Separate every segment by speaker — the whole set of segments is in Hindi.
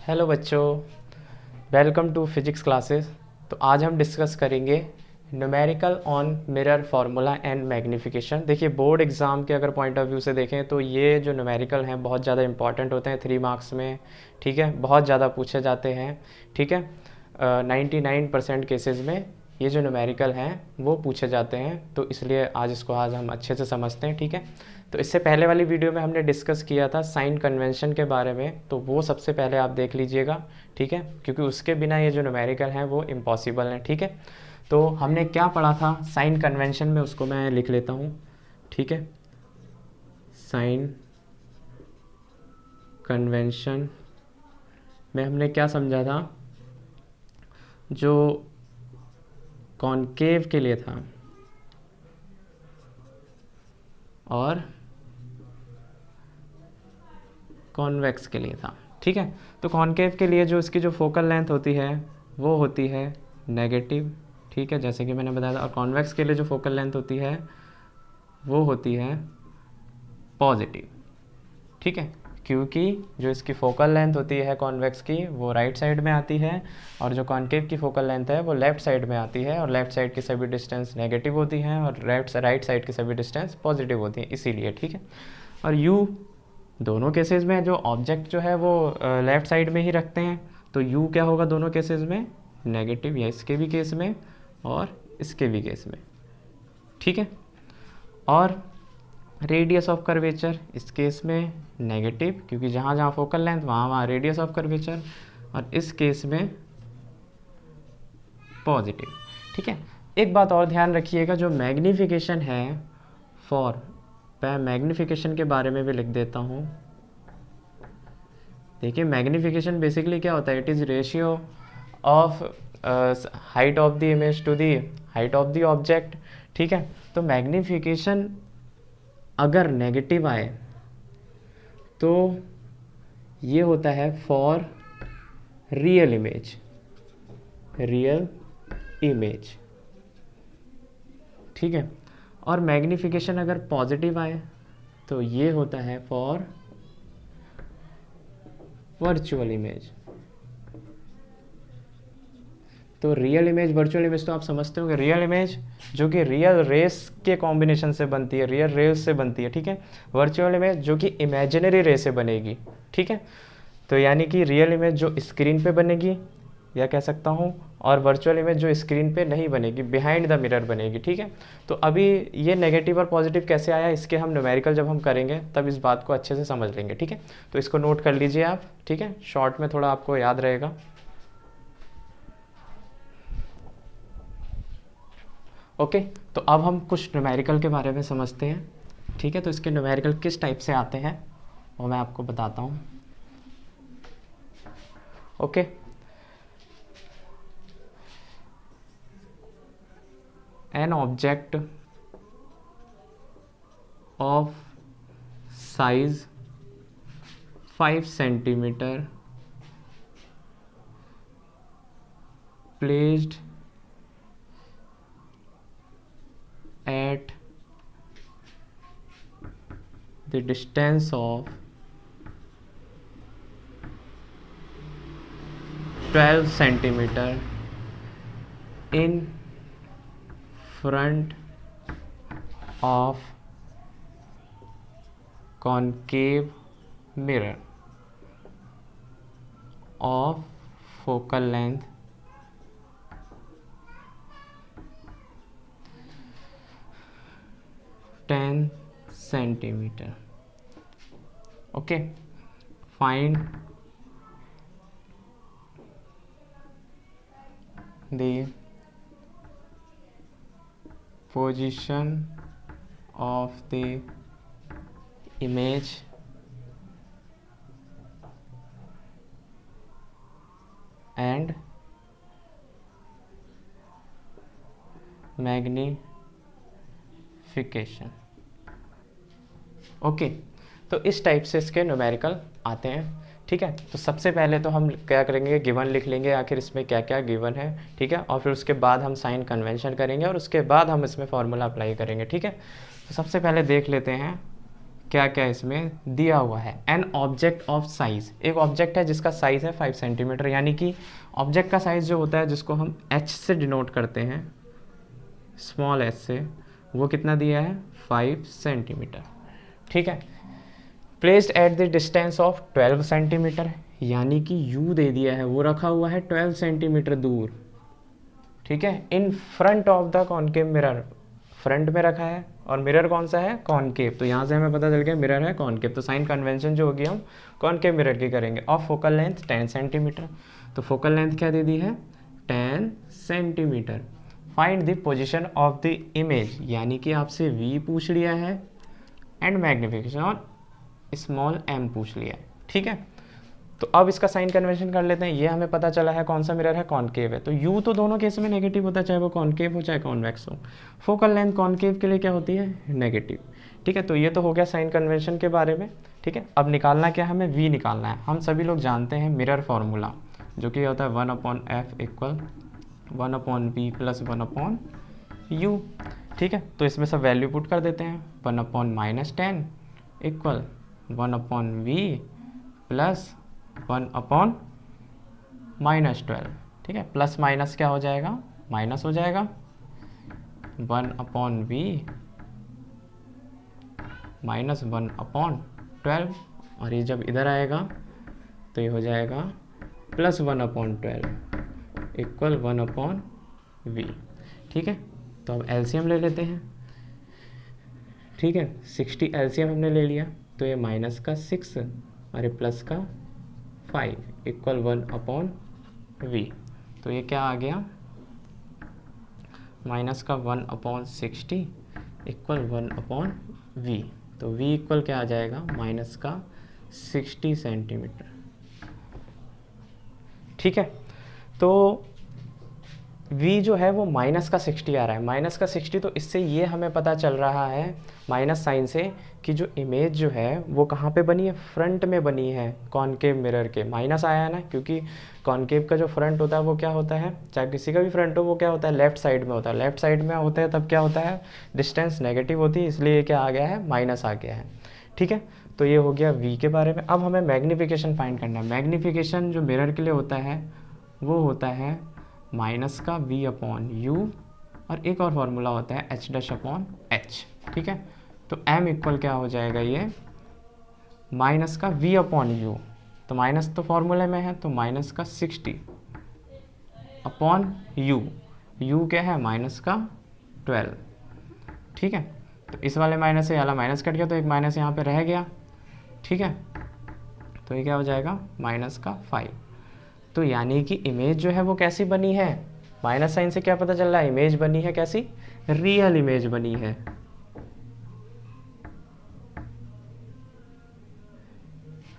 Speaker 1: हेलो बच्चों, वेलकम टू फिजिक्स क्लासेस। तो आज हम डिस्कस करेंगे numerical on mirror formula and magnification. देखिए, बोर्ड एग्ज़ाम के अगर पॉइंट ऑफ व्यू से देखें तो ये जो न्यूमेरिकल हैं बहुत ज़्यादा इंपॉर्टेंट होते हैं 3 मार्क्स में। ठीक है, बहुत ज़्यादा पूछे जाते हैं। ठीक है, 99% केसेस में ये जो न्यूमेरिकल हैं वो पूछे जाते हैं, तो इसलिए आज हम अच्छे से समझते हैं। ठीक है, तो इससे पहले वाली वीडियो में हमने डिस्कस किया था साइन कन्वेंशन के बारे में, तो वो सबसे पहले आप देख लीजिएगा। ठीक है, क्योंकि उसके बिना ये जो न्यूमेरिकल हैं वो इम्पॉसिबल हैं। ठीक है, तो हमने क्या पढ़ा था साइन कन्वेंशन में, उसको मैं लिख लेता हूँ। ठीक है, साइन कन्वेंशन में हमने क्या समझा था, जो कॉनकेव के लिए था और कॉन्वेक्स के लिए था। ठीक है, तो कॉनकेव के लिए जो इसकी जो फोकल लेंथ होती है वो होती है नेगेटिव। ठीक है, जैसे कि मैंने बताया था। और कॉन्वेक्स के लिए जो फोकल लेंथ होती है वो होती है पॉजिटिव। ठीक है, क्योंकि जो इसकी फोकल लेंथ होती है कॉन्वेक्स की वो राइट साइड में आती है, और जो कॉनकेव की फोकल लेंथ है वो लेफ्ट साइड में आती है, और लेफ्ट साइड की सभी डिस्टेंस नेगेटिव होती हैं और राइट साइड की सभी डिस्टेंस पॉजिटिव होती हैं, इसीलिए। ठीक है, और यू दोनों केसेस में जो ऑब्जेक्ट जो है वो लेफ़्ट साइड में ही रखते हैं, तो u क्या होगा दोनों केसेस में नेगेटिव, या इसके भी केस में और इसके भी केस में। ठीक है, और रेडियस ऑफ कर्वेचर इस केस में नेगेटिव, क्योंकि जहाँ जहाँ फोकल लेंथ वहाँ रेडियस ऑफ कर्वेचर, और इस केस में पॉजिटिव। ठीक है, एक बात और ध्यान रखिएगा, जो मैग्नीफिकेशन है फॉर, मैं मैग्नीफिकेशन के बारे में भी लिख देता हूँ। देखिए, मैग्नीफिकेशन बेसिकली क्या होता है, it is ratio of height of the image to the height of the object. ठीक है, तो मैग्नीफिकेशन अगर नेगेटिव आए तो ये होता है for real image, real image. ठीक है, और मैग्नीफिकेशन अगर पॉजिटिव आए तो ये होता है फॉर वर्चुअल इमेज। तो रियल इमेज वर्चुअल इमेज तो आप समझते हो कि रियल इमेज जो कि रियल रेस के कॉम्बिनेशन से बनती है, रियल रेस से बनती है। ठीक है, वर्चुअल इमेज जो कि इमेजिनरी रे से बनेगी। ठीक है, तो यानी कि रियल इमेज जो स्क्रीन पे बनेगी, या कह सकता हूँ, और वर्चुअल इमेज जो स्क्रीन पे नहीं बनेगी, बिहाइंड द मिरर बनेगी। ठीक है, तो अभी ये नेगेटिव और पॉजिटिव कैसे आया, इसके हम न्यूमेरिकल जब हम करेंगे तब इस बात को अच्छे से समझ लेंगे। ठीक है, तो इसको नोट कर लीजिए आप। ठीक है, शॉर्ट में थोड़ा आपको याद रहेगा। ओके, तो अब हम कुछ न्यूमेरिकल के बारे में समझते हैं। ठीक है, तो इसके न्यूमेरिकल किस टाइप से आते हैं वो मैं आपको बताता हूँ। Okay, an object of size 5 centimeter placed at the distance of 12 centimeter in front of concave mirror of focal length 10 centimeter. Okay, find the position of the image and magnification. Okay, तो इस टाइप से इसके न्यूमेरिकल आते हैं। ठीक है, तो सबसे पहले तो हम क्या करेंगे, गिवन लिख लेंगे आखिर इसमें क्या क्या गिवन है। ठीक है, और फिर उसके बाद हम साइन कन्वेंशन करेंगे और उसके बाद हम इसमें फार्मूला अप्लाई करेंगे। ठीक है, तो सबसे पहले देख लेते हैं क्या क्या इसमें दिया हुआ है। एन ऑब्जेक्ट ऑफ साइज, एक ऑब्जेक्ट है जिसका साइज है 5 सेंटीमीटर, यानी कि ऑब्जेक्ट का साइज जो होता है जिसको हम h से डिनोट करते हैं, स्मॉल h से, वो कितना दिया है 5 सेंटीमीटर। ठीक है, placed at the distance of 12 centimetre, यानी कि u दे दिया है, वो रखा हुआ है 12 सेंटीमीटर दूर। ठीक है, in front of the concave mirror, front में रखा है, और मिरर कौन सा है कॉनकेव, तो यहाँ से हमें पता चल गया मिरर है कॉनकेव, तो साइन कन्वेंशन जो होगी हम कॉनकेव मिरर की करेंगे। ऑफ फोकल लेंथ 10 सेंटीमीटर, तो फोकल लेंथ क्या दे दी है 10 centimetre. Find the position of the image, यानी कि आपसे v पूछ लिया है एंड मैग्निफिकेशन और स्मॉल m पूछ लिया है। ठीक है, तो अब इसका साइन कन्वेंशन कर लेते हैं। ये हमें पता चला है कौन सा मिरर है कॉनकेव है, तो u तो दोनों केस में नेगेटिव होता है, चाहे वो कॉनकेव हो चाहे कॉन्वेक्स हो। फोकल लेंथ कॉनकेव के लिए क्या होती है नेगेटिव। ठीक है, तो ये तो हो गया साइन कन्वेंशन के बारे में। ठीक है, अब निकालना क्या है, हमें v निकालना है। हम सभी लोग जानते हैं मिरर फार्मूला, जो कि होता है 1/f equal 1/v plus 1/u। ठीक है, तो इसमें सब वैल्यू पुट कर देते हैं। 1/-10 इक्वल 1/v प्लस 1/-12। ठीक है, प्लस माइनस क्या हो जाएगा माइनस हो जाएगा, 1/v माइनस 1/12, और ये जब इधर आएगा तो ये हो जाएगा प्लस 1/12 इक्वल 1/v। ठीक है, तो अब एलसीएम ले लेते हैं। ठीक है, 60 एलसीएम हमने ले लिया, तो ये माइनस का 6 और ये प्लस का 5 इक्वल 1/v। तो ये क्या आ गया माइनस का 1/60 इक्वल 1/v। तो v इक्वल क्या आ जाएगा माइनस का 60 सेंटीमीटर। ठीक है, तो v जो है वो माइनस का 60 आ रहा है, माइनस का 60, तो इससे ये हमें पता चल रहा है माइनस साइन से कि जो इमेज जो है वो कहाँ पे बनी है, फ्रंट में बनी है कॉनकेव मिरर के। माइनस आया है ना, क्योंकि कॉनकेव का जो फ्रंट होता है वो क्या होता है, चाहे किसी का भी फ्रंट हो, वो क्या होता है लेफ्ट साइड में होता है। लेफ्ट साइड में होता है तब क्या होता है डिस्टेंस नेगेटिव होती है, इसलिए क्या आ गया है माइनस आ गया है। ठीक है, तो ये हो गया v के बारे में। अब हमें मैग्नीफिकेशन फाइंड करना है। मैग्नीफिकेशन जो मिरर के लिए होता है वो होता है माइनस का v/u, और एक और फार्मूला होता है h'/h। ठीक है, तो m इक्वल क्या हो जाएगा ये माइनस का v/u, तो माइनस तो फॉर्मूले में है, तो माइनस का 60/u, u क्या है माइनस का 12। ठीक है, तो इस वाले माइनस से वाला माइनस कट गया, तो एक माइनस यहाँ पे रह गया। ठीक है, तो ये क्या हो जाएगा माइनस का 5। तो यानी कि इमेज जो है वो कैसी बनी है, माइनस साइन से क्या पता चल रहा है इमेज बनी है कैसी, रियल इमेज बनी है।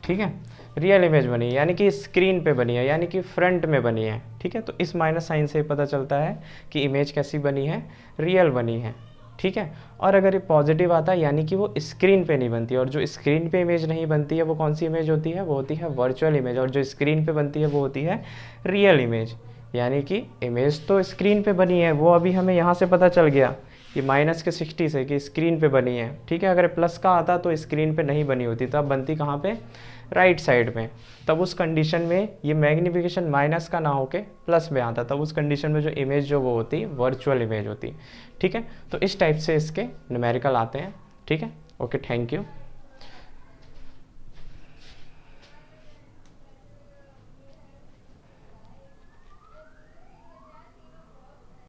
Speaker 1: ठीक है, रियल इमेज बनी है, यानी कि स्क्रीन पे बनी है, यानी कि फ्रंट में बनी है। ठीक है, तो इस माइनस साइन से पता चलता है कि इमेज कैसी बनी है, रियल बनी है। ठीक है, और अगर ये पॉजिटिव आता है यानी कि वो स्क्रीन पे नहीं बनती, और जो स्क्रीन पे इमेज नहीं बनती है वो कौन सी इमेज होती है, वो होती है वर्चुअल इमेज, और जो स्क्रीन पे बनती है वो होती है रियल इमेज। यानी कि इमेज तो स्क्रीन पे बनी है, वो अभी हमें यहाँ से पता चल गया कि माइनस के 60 से कि स्क्रीन पे बनी है। ठीक है, अगर प्लस का आता तो स्क्रीन पे नहीं बनी होती, तब बनती कहाँ पे राइट साइड में। तब उस कंडीशन में ये मैग्नीफिकेशन माइनस का ना होके प्लस में आता, तब उस कंडीशन में जो इमेज जो वो होती वर्चुअल इमेज होती। ठीक है, तो इस टाइप से इसके न्यूमेरिकल आते हैं। ठीक है, ओके, थैंक यू।